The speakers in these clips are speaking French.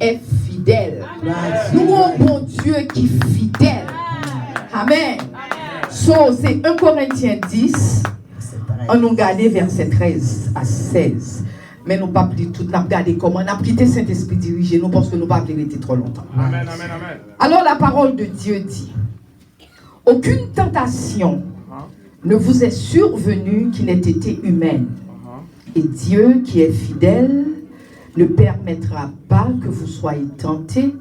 est fidèle. Nous avons un bon Dieu qui est fidèle. Amen. So, c'est 1 Corinthiens 10. On nous regarde verset 13 à 16. Mais nous pas pris tout, nous avons regardé comment on a quitté Saint-Esprit dirigé nous parce que nous pas été trop longtemps. Amen, amen, amen. Alors la parole de Dieu dit, aucune tentation ne vous est survenue qui n'ait été humaine. Et Dieu qui est fidèle ne permettra pas que vous soyez tentés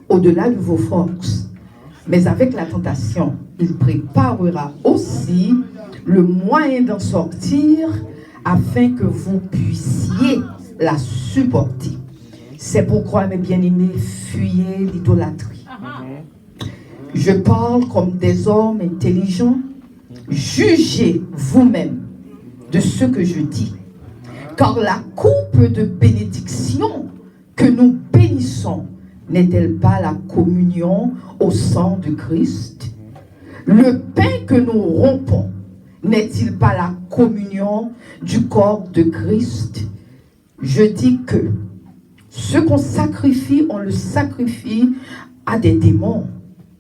au-delà de vos forces. Mais avec la tentation, il préparera aussi le moyen d'en sortir afin que vous puissiez la supporter. C'est pourquoi, mes bien-aimés, fuyez l'idolâtrie. Je parle comme des hommes intelligents. Jugez vous-même de ce que je dis. Car la coupe de bénédiction que nous bénissons n'est-elle pas la communion au sang de Christ? Le pain que nous rompons n'est-il pas la communion du corps de Christ? Je dis que ce qu'on sacrifie, on le sacrifie à des démons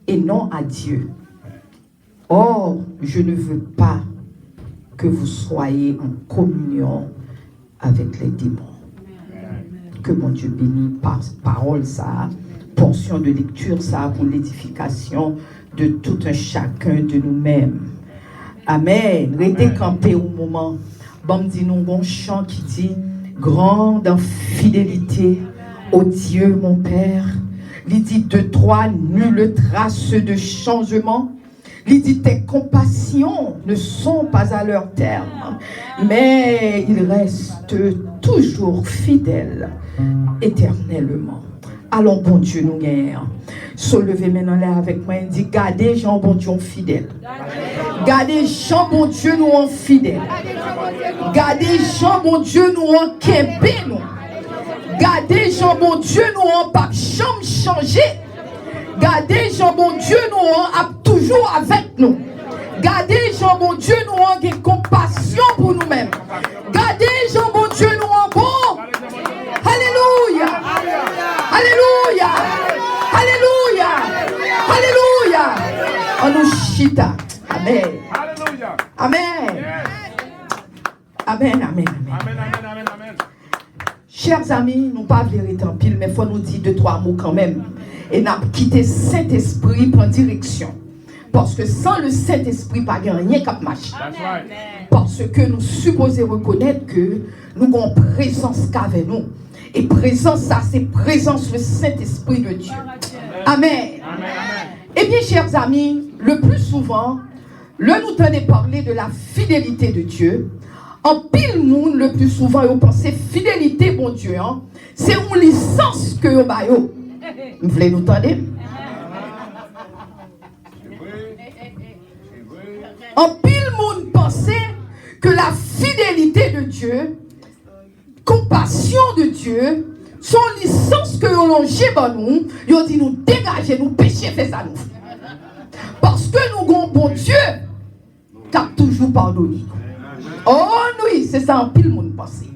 et non à Dieu. Or, je ne veux pas que vous soyez en communion avec les démons. Que mon Dieu bénisse par parole ça, portion de lecture ça pour l'édification de tout un chacun de nous-mêmes. Amen. Restez campé au moment. Bon, dit nous un chant qui dit grande en fidélité au Dieu mon Père. Il dit de toi nulle trace de changement. Il dit tes compassions ne sont pas à leur terme, mais il reste toujours fidèle éternellement. Allons, bon Dieu, nous guère. Se lever maintenant là avec moi, il dit gardez Jean, bon Dieu, fidèle. Gardez Jean, bon Dieu, nous en fidèle. Gardez Jean, bon Dieu, nous en kempé, nous. Gardez Jean, bon Dieu, nous en pas chambre changé. Gardez Jean, bon Dieu, nous en toujours avec nous. Gardez Jean, bon Dieu, nous en compassion pour nous-mêmes. Gardez Jean, bon Dieu, nous en bon. Alléluia. Alléluia. Alléluia. Alléluia. On nous chita. Amen. Amen. Amen. Amen. Amen. Chers amis, nous pas vérité en pile, mais il faut nous dire 2-3 mots quand même. Et n'a quitté Saint-Esprit pour direction. Parce que sans le Saint-Esprit, pas rien qu'à marcher. Parce que nous supposons reconnaître que nous avons présence qu'avec nous. Et présence, ça, c'est présence le Saint-Esprit de Dieu. Amen. Eh bien, chers amis, le plus souvent, nous tenons parler de la fidélité de Dieu. En pile monde, le plus souvent, vous pensez fidélité, bon Dieu, hein? C'est une licence que vous avez. Vous voulez nous entendre? En pile monde pensait que la fidélité de Dieu, compassion de Dieu, son licence que l'on a nous, ils dit nous dégager, nous pécher, fait ça nous. Parce que nous avons bon Dieu qui a toujours pardonné. Oh oui, c'est ça en pile monde pensait.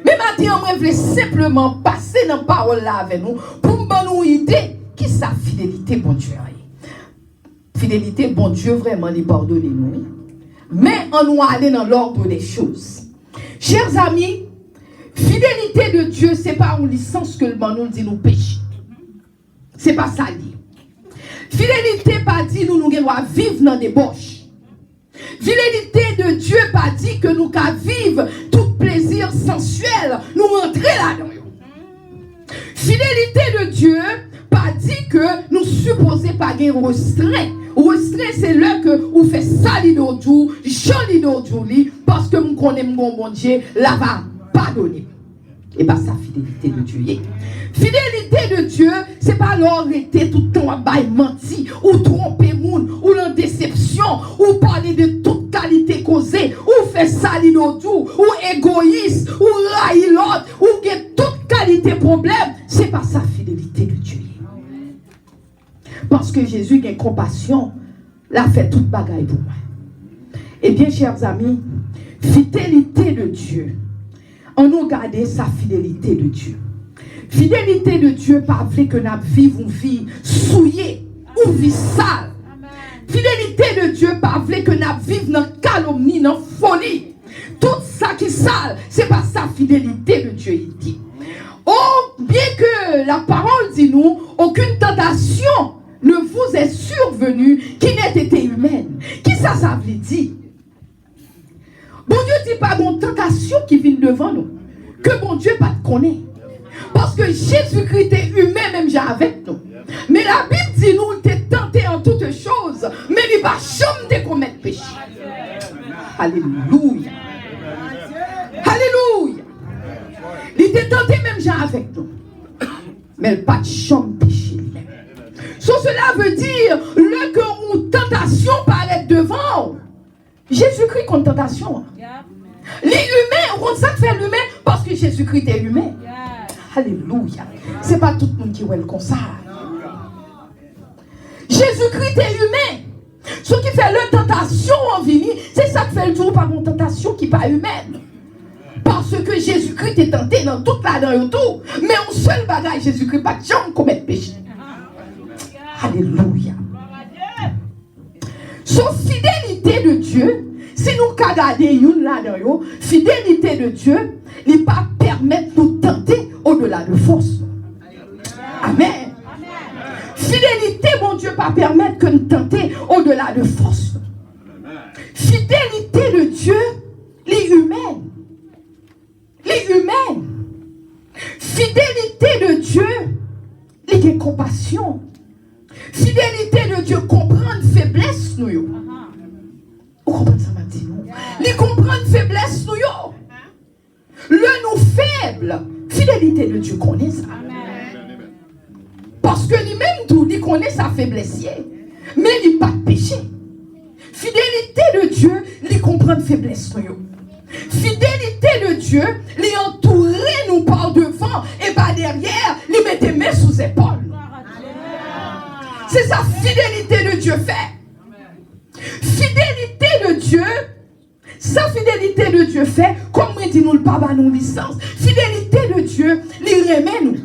Mais maintenant, je voulais simplement passer dans la parole là avec nous pour me donner une idée qui sa fidélité, bon Dieu. Fidélité, bon Dieu, vraiment, il pardonne nous. Mais on nous aller dans l'ordre des choses. Chers amis, fidélité de Dieu, ce n'est pas une licence que le nous dit nous pécher. Ce n'est pas ça. Fidélité, pas dit nous devons vivre dans des débauche. Fidélité de Dieu, pas dit que nous devons vivre tout plaisir sensuel, nous rentrer là-dedans. Fidélité de Dieu, pas dit que nous supposons pas gagner restreint. Restreint, c'est là que vous faites ça l'idodou, joli l'idodou, parce que nous connaissons mon Dieu, là va pardonner. Et bien, ça, fidélité de Dieu. Fidélité de Dieu, c'est pas l'arrêter tout le temps à bailler menti, ou tromper moun, ou la déception, ou parler de toute qualité causée, ou faire ça l'idodou, ou égoïste, ou railler l'autre, ou get toute qualité problème. C'est pas ça, fidélité de Dieu. Parce que Jésus a compassion, l'a fait toute bagaille pour moi. Eh bien, chers amis, fidélité de Dieu. On nous garde sa fidélité de Dieu. Fidélité de Dieu, pas vrai que nous vivons une vie souillée ou vie sale. Fidélité de Dieu, pas vrai que nous vivons dans calomnie, dans folie. Tout ça qui est sale, c'est pas ça fidélité de Dieu, il dit. Oh, bien que la parole dit nous, aucune tentation ne vous est survenue qui n'ait été humaine. Qui ça veut dire? Bon Dieu dit pas bon tentation qui vient devant nous. Que bon Dieu pas te connaît. Parce que Jésus-Christ est humain même déjà avec nous. Mais la Bible dit nous, il est tenté en toutes choses, mais il va jamais commettre péché. Alléluia. Alléluia. Il était tenté même déjà avec nous. Mais il pas de chambre péché. Cela veut dire le que une tentation paraît devant. Jésus-Christ contre tentation. Les humains, on ça fait l'humain parce que Jésus-Christ est humain. Alléluia. C'est pas tout le monde qui est comme ça. Jésus-Christ est humain. Ce qui fait la tentation en venir, c'est ça qui fait le tour par une tentation qui n'est pas humaine. Parce que Jésus-Christ est tenté dans toute la dans et tout. Mais un seul bagage, Jésus-Christ pas jamais commettre péché. Alléluia. Son fidélité de Dieu, si nous regardons une là-dedans, fidélité de Dieu, il ne pas permettre de nous tenter au-delà de force. Amen. Fidélité, mon Dieu, pas permettre que nous tenter au-delà de force. Fidélité de Dieu, les humaines. Les humaines. Fidélité de Dieu, les compassion. Fidélité de Dieu, comprendre faiblesse nous. Vous comprenez ça, maintenant? Les comprendre faiblesse nous. Le nous faible. Fidélité de Dieu connaît ça. Parce que lui-même tout, il connaît sa faiblesse. Mais il n'a pas de péché. Fidélité de Dieu, il comprend faiblesse nous. Fidélité de Dieu, il entoure nous par devant et par derrière, il met des mains sous épaules. C'est sa fidélité de Dieu fait. Fidélité de Dieu, sa fidélité de Dieu fait, comme on dit nous le papa nous licence. Fidélité de Dieu, il remet nous.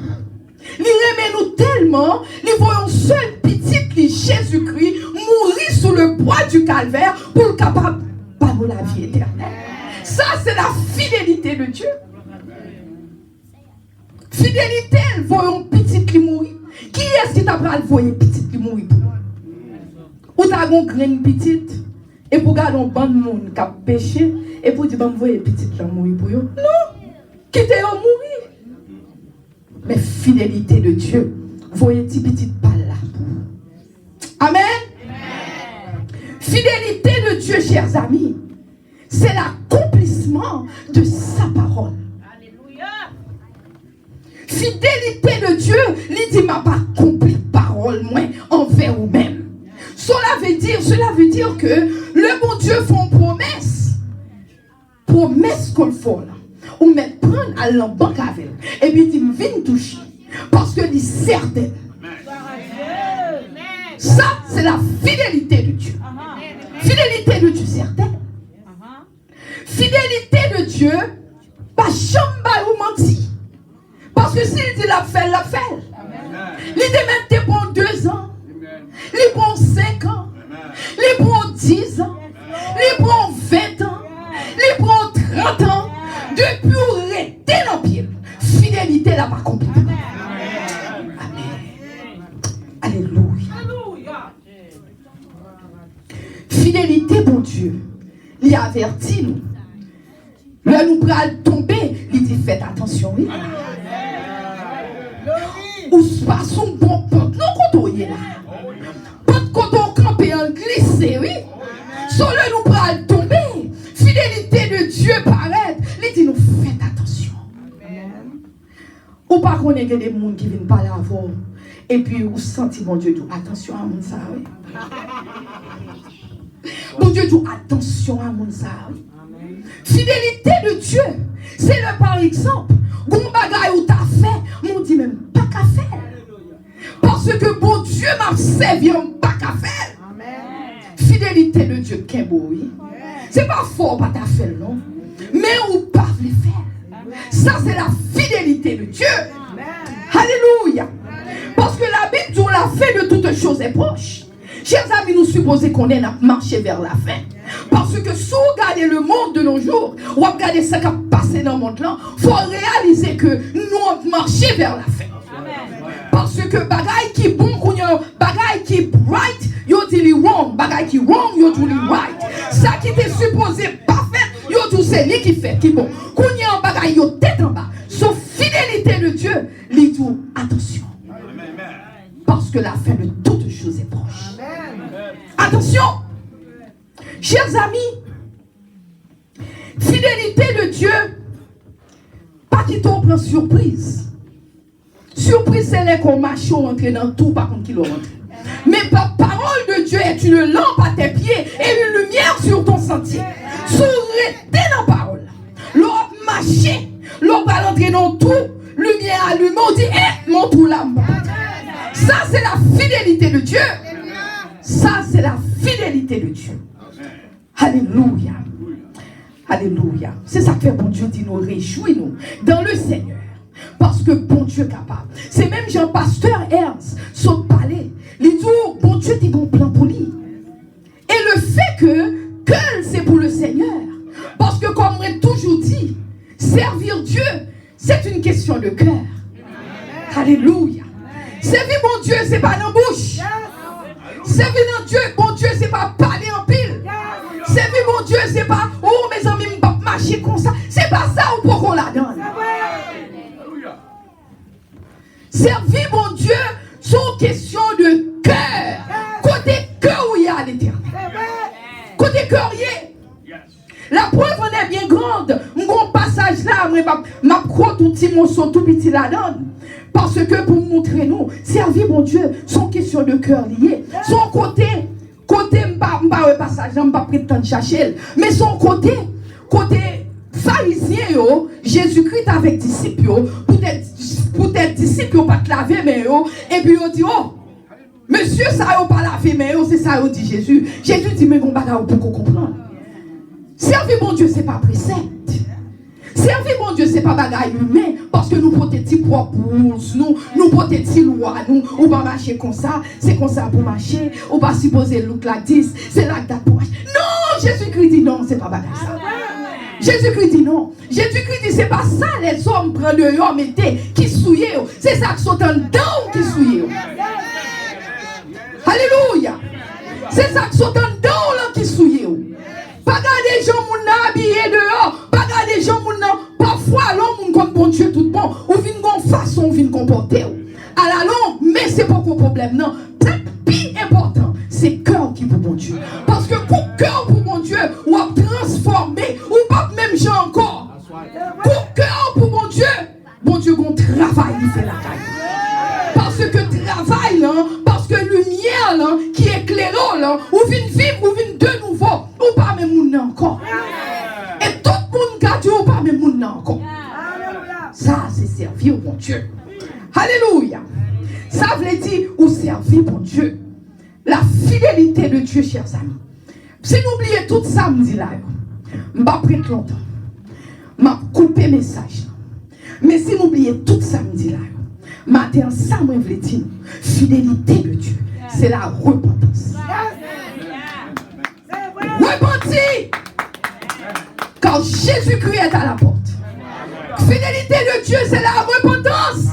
Il remet nous tellement, il voit un seul petit Jésus-Christ mourir sous le bois du calvaire pour le capable de la vie éternelle. Ça, c'est la fidélité de Dieu. Fidélité, elle voit un petit qui mourit. Qui est-ce qui t'a pris à voir un petit qui mourit pour nous? Ou t'as une graine petite et pour garder un bon monde qui a péché et pour dire, bon, vous voyez petit qui mourir pour vous? Non! Quittez en mourir. Mais fidélité de Dieu, voyez petit pas là. Amen. Fidélité de Dieu, chers amis, c'est l'accomplissement de sa parole. Alléluia. Fidélité de Dieu, il dit m'a pas accompli parole moins envers vous-même. Cela veut dire que le bon Dieu fait une promesse qu'on fait là. Ou me prendre à la banque avec. Et puis il me vient toucher. Parce que il est certain. Ça, c'est la fidélité de Dieu. Fidélité de Dieu certaine. Fidélité de Dieu, pas jamais ou menti. Parce que s'il dit la fait, la fait. Il dit même pour 2 ans. Il prend 5 ans. Il prend 10 ans. Il prend 20 ans. Il prend 30 ans. Depuis où rester dans le pied. Fidélité n'a pas compris. Amen. Alléluia. Fidélité pour Dieu. Il avertit nous. Là nous prenons tomber. Il dit faites attention. Oui. Ou se passe un bon pot. Non, quand on est là. Pot quand on campe et on glisse. Oui. Sur le nous prenons tomber. Fidélité de Dieu paraît. Il dit nous faites attention. Ou pas qu'on ait des gens qui viennent parler avant. Et puis vous sentez mon Dieu dit attention à mon ça. Oui. Mon Dieu dit attention à mon ça. Oui. Fidélité de Dieu. C'est le par exemple. Gon bagay ou t'as fait. Mon dit même pas qu'à faire. Parce que bon Dieu m'a servi pas qu'à faire. Fidélité de Dieu qu'un beau oui. C'est pas fort pas ta fait non. Mais ou pas le faire. Ça c'est la fidélité de Dieu. toute chose est proche. Chers amis, nous supposons qu'on est marché vers la fin. Parce que si vous regardez le monde de nos jours, ou regardez ce qui a passé dans le monde là, il faut réaliser que nous marchons vers la fin. Parce que bagaille qui bon, bagaille qui right, yo dit wrong, bagaille qui wrong, yo dit right. Ça qui était supposé pas fait, yo dit c'est lui qui fait, qui bon. Qu'on y a un bagaille yo tête en bas, sauf fidélité de Dieu, lui dit attention. Parce que la fin de toute chose est proche. Attention, chers amis, fidélité de Dieu, pas qu'il t'en prend surprise. Surprise, c'est là qu'on marche, on rentre dans tout, par contre, qu'il rentre. Mais la parole de Dieu est une lampe à tes pieds et une lumière sur ton sentier. S'arrêter dans la parole. L'on marche, l'on va rentrer dans tout, lumière allumée, on dit, mon tout là. Ça, c'est la fidélité de Dieu. Ça, c'est la fidélité de Dieu. Alléluia. Alléluia. C'est ça que fait bon Dieu dit nous réjouis-nous dans le Seigneur. Parce que bon Dieu est capable. C'est même Jean-Pasteur Ernst, son palais. Il dit, bon Dieu dit bon plan pour lui. Et le fait que c'est pour le Seigneur. Parce que comme on a toujours dit, servir Dieu, c'est une question de cœur. Alléluia. Servir mon Dieu, c'est pas dans la bouche. Servir mon Dieu, bon Dieu, c'est pas parler en pile. Servir mon Dieu, c'est pas, oh mes amis, je ne pas marcher comme ça. C'est pas ça ou pour qu'on la donne. Servir mon Dieu, c'est une question de cœur. Côté cœur où il y a l'éternel. Côté cœur, il y a. La preuve en est bien grande. Mon passage là, ma croix tout petit morceau tout petit là-dedans. Parce que pour montrer nous, servir mon Dieu, son question de cœur lié. Son côté m'ba passage là, m'ba prétendre chercher. Mais son côté pharisien yo, Jésus-Christ avec disciples yo, pour être disciples pas te laver mais yo, et puis yo dit oh, monsieur ça yo pas laver mais yo, c'est ça yo dit Jésus. Jésus dit mais on bagarre pour qu'on comprenne. Servir mon Dieu, c'est pas précepte. Servir mon Dieu, c'est pas bagaille humain. Parce que nous portons des propres nous portons des lois, nous, on va marcher comme ça, c'est comme ça pour marcher, on va supposer look like this, c'est like that pour marcher. Non, Jésus-Christ dit non, c'est pas bagaille ça. Jésus-Christ dit non. Jésus-Christ dit c'est pas ça les hommes prennent de l'homme qui souillent. C'est ça qui sont en dedans qui souillent. Alléluia. C'est ça qui sont en dedans qui souillent. Pas garder les gens qui habillés dehors. Pas garder les gens qui parfois l'homme comme bon Dieu tout bon. Ou vient une façon, ou vient comporter. À la longue, mais c'est pas un problème. Non. Peut-être plus important, c'est cœur qui pour bon Dieu. Parce que pour cœur pour bon Dieu, ou à transformer, ou pas même gens encore. Pour cœur pour bon Dieu, qu'on travaille, il fait la taille. Parce que travail là, parce que lumière là, qui éclaire là, ou vient vivre, ou vient de nouveau, ou pas même moun encore. Et tout le monde garde ou pas même moun encore. Ça, c'est servir bon Dieu. Alléluia. Ça veut dire ou servir bon Dieu. La fidélité de Dieu, chers amis. Si nous oublions tout samedi là, je ne vais pas prendre longtemps. Je vais couper le message. Mais si nous oublions tout samedi là, matin, ça, je veux dire, fidélité de Dieu, c'est la repentance. Repentir, car Jésus-Christ est à la porte. Fidélité de Dieu, c'est la repentance.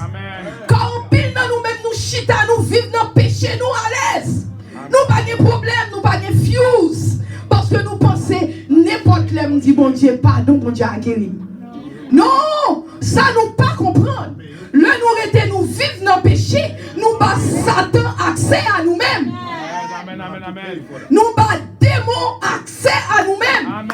Quand on pile dans nous-mêmes, nous chita, nous vivons dans le péché, nous à l'aise. Nous pas de problème, nous pas de fuse. Parce que nous pensons, n'importe qui nous dit, bon Dieu, pardon, bon Dieu a guéri. Non, ça nous pas comprendre. Le nous arrêter, nous vivons dans le péché, nous pas Satan accès à nous-mêmes. Nous pas démon accès à nous-mêmes.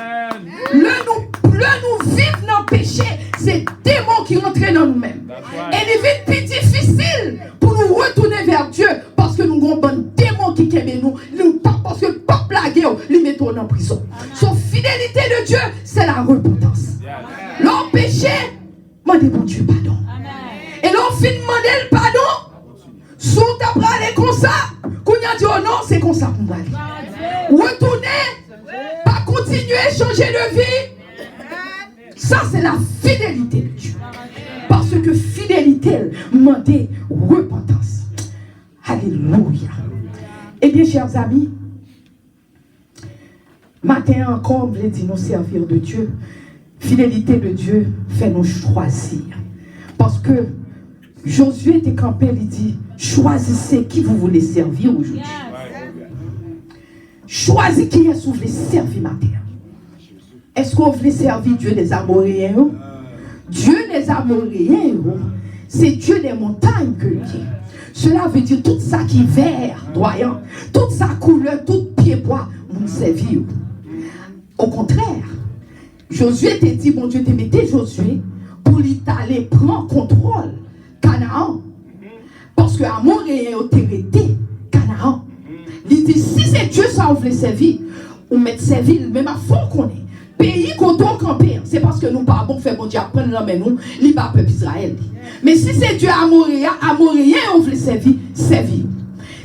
Le nous vivons dans le péché, c'est démon qui rentre dans nous-mêmes. Et il est plus difficile pour nous retourner vers Dieu parce que nous avons un démon qui aime nous. Parce que le peuple la guerre, il met en prison. Son fidélité de Dieu, c'est la repentance. Leur péché, demandez bon Dieu pardon. Et leur fin demander le pardon, sous ta parlé comme ça, qu'on a dit oh non, c'est comme ça qu'on va aller. Retourner, pas continuer, changer de vie. Ça, c'est la fidélité de Dieu. Parce que fidélité, demandez repentance. Alléluia. Eh bien, chers amis, matin encore, on voulait dire nous servir de Dieu. Fidélité de Dieu fait nous choisir. Parce que Josué était campé, il dit, choisissez qui vous voulez servir aujourd'hui. Choisissez qui est-ce que vous voulez servir matin. Est-ce qu'on voulait servir Dieu des Amoréens? Dieu des Amoréens, c'est Dieu des montagnes que Dieu. Cela veut dire tout ça qui est vert, doyant, toute sa couleur, tout pied bois, vous servir. Au contraire, Josué t'a dit, mon Dieu, te mettait Josué pour lui aller prendre contrôle Canaan. Parce que Amoréen a été Canaan. Il dit, si c'est Dieu ça vous voulez servir, ou mettre servir, même à fond qu'on est. Pays qu'on doit camper, c'est parce que nous pas bon faire bon Dieu apprendre là mais nous, il pas peuple Israël. Mais si c'est Dieu Amoréen, on veut servir, servir.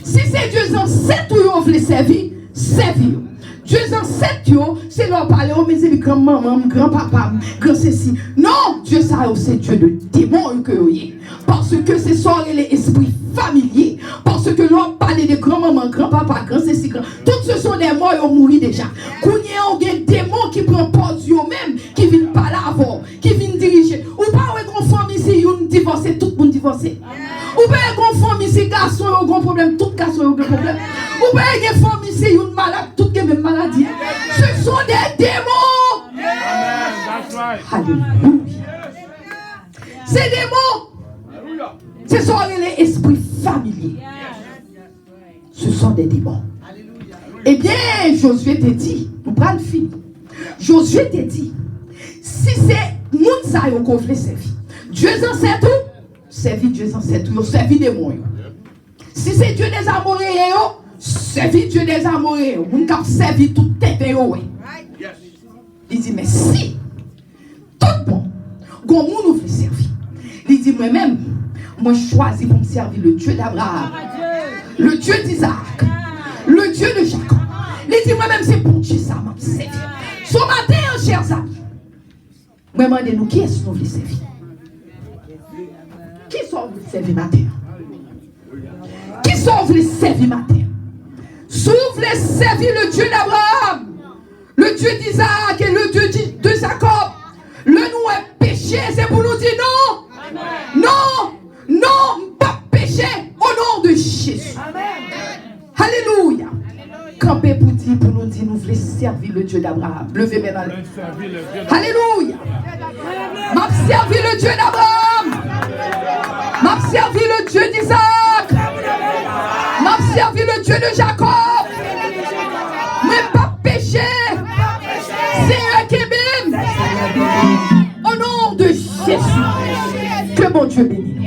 Si c'est Dieu ancêtre on veut servir, servir. Dieu ancêtre c'est leur parler oh mes amis grand-maman, grand-papa, grand ceci. Non, Dieu ça c'est Dieu de démons que parce que c'est ça les esprits familiers. Parce que l'on parle de grand-maman, grand-papa, grand ceci, grand. Toutes ce sont des morts qui ont mouru déjà. Qu'on y a des démons qui prennent pause eux-mêmes, qui viennent parler avant, qui viennent diriger. Ou pas une famille ici, ils divorcé, tout le monde divorcé. Ou pas une famille ici, garçon, ils ont un problème, tout garçon ont un problème. Ou pas une famille ici, ils ont malade, toutes les mêmes maladies. Ce sont des démons. Alléluia. Ces démons, ce sont les esprits familiers. Ce sont des démons. Eh bien, Josué t'a dit, nous prenons le fil. Josué t'a dit, si c'est Mounsa qu'on veut servir, Dieu en sait tout, servir Dieu en sait tout, servir des démons. Si c'est Dieu des Amoréens, servir Dieu des Amoréens, on peut servir tout tête. Il dit, mais si, tout bon, qu'on nous veut servir. Il dit, moi-même, moi je choisis pour me servir le Dieu d'Abraham, le Dieu d'Isaac, le Dieu de Jacob. Il dit, moi-même, c'est pour Dieu ça m'a servi. Ce matin, chers amis, moi, demandez-nous qui est-ce que nous voulons servir? Qui sont vous servir matin? Qui sont vous servir matin? Si vous voulez servir le Dieu d'Abraham, le Dieu d'Isaac et le Dieu de Jacob, le nous est péché, c'est pour nous dire non. Amen. Non, non, pas péché au nom de Jésus. Amen. Alléluia. Campez pour nous dire, nous voulons servir le Dieu d'Abraham. Levez mes mains. Alléluia. M'a servi le Dieu d'Abraham. M'a servi le Dieu d'Isaac. M'a servi le Dieu de Jacob. Mais pas péché. C'est eux qui m'aiment. Au nom de Jésus. Que mon Dieu bénisse.